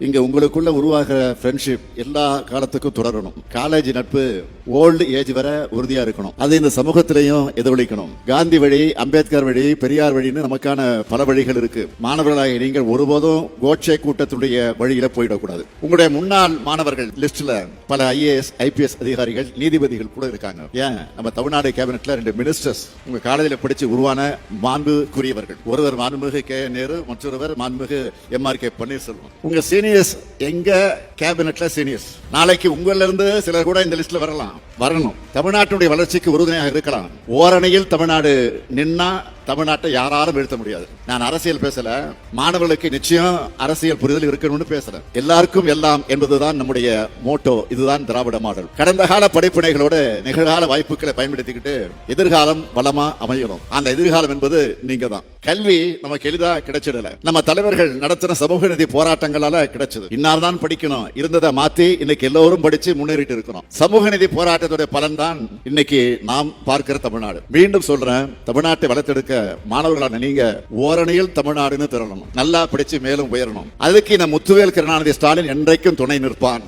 இங்க உங்களுக்குள்ள உருவாகிற ஃப்ரெண்ட்ஷிப் எல்லா காலத்துக்கும் தொடரணும். காலேஜ் நட்பு ஓல்டு ஏஜ் வரை உறுதியா இருக்கணும். அது இந்த சமூகத்திலையும் எதிரொலிக்கணும். காந்தி வழி, அம்பேத்கர் வழி, பெரியார் வழின்னு நமக்கான பல வழிகள் இருக்கு. மாணவர்களாக நீங்கள் ஒருபோதும் கோட்சே கூட்டத்துடைய வழியில போயிடக்கூடாது. உங்களுடைய முன்னாள் மாணவர்கள் லிஸ்ட்ல பல IAS, IPS அதிகாரிகள், நீதிபதிகள் கூட இருக்காங்க. ஏன் நம்ம தமிழ்நாடு கேபினெட்ல 2 மினிஸ்டர்ஸ் உங்க காலேஜில் படிச்சு உருவான மாண்புக்குரியவர்கள். ஒருவர் மாண்புமிகு K. நேரு, மற்றொருவர் மாண்புமிகு MRK பன்னீர்செல்வம். உங்க சீனியர்ஸ் எங்க கேபினெட்ல சீனியர்ஸ். நாளைக்கு உங்கள இருந்து சிலர் கூட இந்த லிஸ்ட்ல வரணும். தமிழ்நாட்டுடைய வளர்ச்சிக்கு உறுதுணையாக இருக்கலாம். ஓரணியில் தமிழ்நாடு நின்னா தமிழ்நாட்டை யாராலும் வீழ்த்த முடியாது. நான் அரசியல் பேசல, மாணவர்களுக்கு நிச்சயம் அரசியல் புரிதல் இருக்கணும்னு பேசுறேன். எல்லாருக்கும் எல்லாம் என்பதுதான் நம்முடைய மோட்டோ. இதுதான் திராவிட மாடல். கடந்த கால படிப்பினைகளோடு நிகழ்கால வாய்ப்புகளை பயன்படுத்திக்கிட்டு எதிர்காலம் வளமா அமையணும். அந்த எதிர்காலம் என்பது நீங்க தான். கல்வி நமக்கு எளிதா கிடைச்சிடல. நம்ம தலைவர்கள் நடத்தின சமூக நீதி போராட்டங்களால கிடைச்சது. இன்னார் தான் படிக்கணும் இருந்ததை மாத்தி இன்னைக்கு எல்லோரும் படிச்சு முன்னேறிட்டு இருக்கிறோம். சமூக நீதி போராட்டத்துடைய பலன் தான் இன்னைக்கு நாம் பார்க்கிற தமிழ்நாடு. மீண்டும் சொல்றேன், தமிழ்நாட்டை வளர்த்தெடுக்க மாணவர்களான நீங்க ஓரணியில் தமிழ்நாடுன்னு திரளணும். நல்லா படிச்சு மேலும் உயரணும். அதுக்கு இந்த முத்துவேல் கருணாநிதி ஸ்டாலின் என்றைக்கும் துணை நிற்பான்.